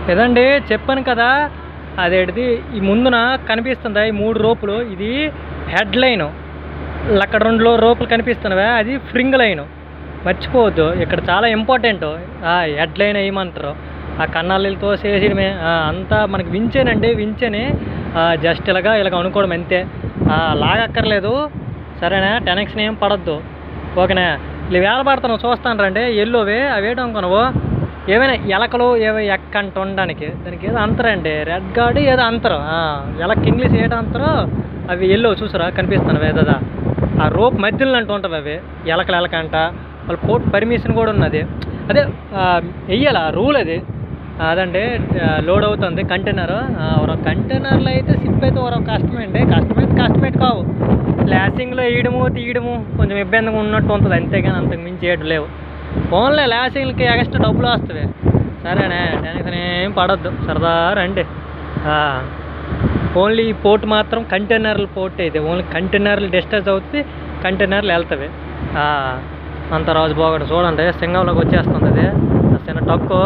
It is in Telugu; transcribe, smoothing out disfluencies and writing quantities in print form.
లేదండి చెప్పాను కదా, అదేంటిది ఈ ముందున కనిపిస్తుందా ఈ 3 రోపులు, ఇది హెడ్ లైను. అక్కడ 2 రోపులు కనిపిస్తున్నవా, అది ఫ్రింగ్ లైను. మర్చిపోవద్దు, ఇక్కడ చాలా ఇంపార్టెంట్. హెడ్ లైన్ వేయమంటారు, ఆ కన్నాళ్ళతో చేసేయడమే. అంతా మనకి వించేనండి, వించేని జస్ట్ ఇలాగ అనుకోవడం అంతే. లాగక్కర్లేదు, సరేనా? టెన్షన్ ఏం పడద్దు, ఓకేనా? ఇవి వేల పడుతున్నావు చూస్తాను రండి, ఎల్లోవి అవేటో అనుకున్నావు, ఏమైనా ఎలకలు ఏవో ఎక్కంట ఉండడానికి, దానికి ఏదో అంతరండి, రెడ్ గార్డు ఏదో అంతరు, ఎలక్ ఇంగ్లీష్ ఏదో అంతరు. అవి ఎల్లో చూసారా కనిపిస్తున్నావు ఏదా, ఆ రోప్ మధ్యలో అంటూ ఉంటుంది అవి, ఎలకంట. వాళ్ళ పోర్ట్ పర్మిషన్ కూడా ఉన్నది, అదే వెయ్యాల రూల్ అది. అదండి లోడ్ అవుతుంది కంటైనర్. ఒక కంటైనర్లో అయితే సిప్ అయితే ఒక కష్టమైతే కావు. ల్యాసింగ్లో వేయడము తీయడము కొంచెం ఇబ్బందిగా ఉన్నట్టు ఉంటుంది, అంతేగాని అంతకు మించి చేయడం లేవు. ఓన్లీ ల్యాసింగ్లకి ఎక్స్ట్రా డబ్బులు వస్తుంది, సరేనే? టెన్షన్ ఏం పడద్దు, సరదా రండి. ఓన్లీ ఈ పోర్ట్ మాత్రం కంటైనర్ల పోర్ట్ అయితే, ఓన్లీ కంటైనర్లు డిస్టర్జ్ అవుతుంది, కంటైనర్లు వెళ్తాయి. అంత రాజు బాగుంటుంది చూడండి, సింగంలోకి వచ్చేస్తుంది అది చిన్న టక్కు.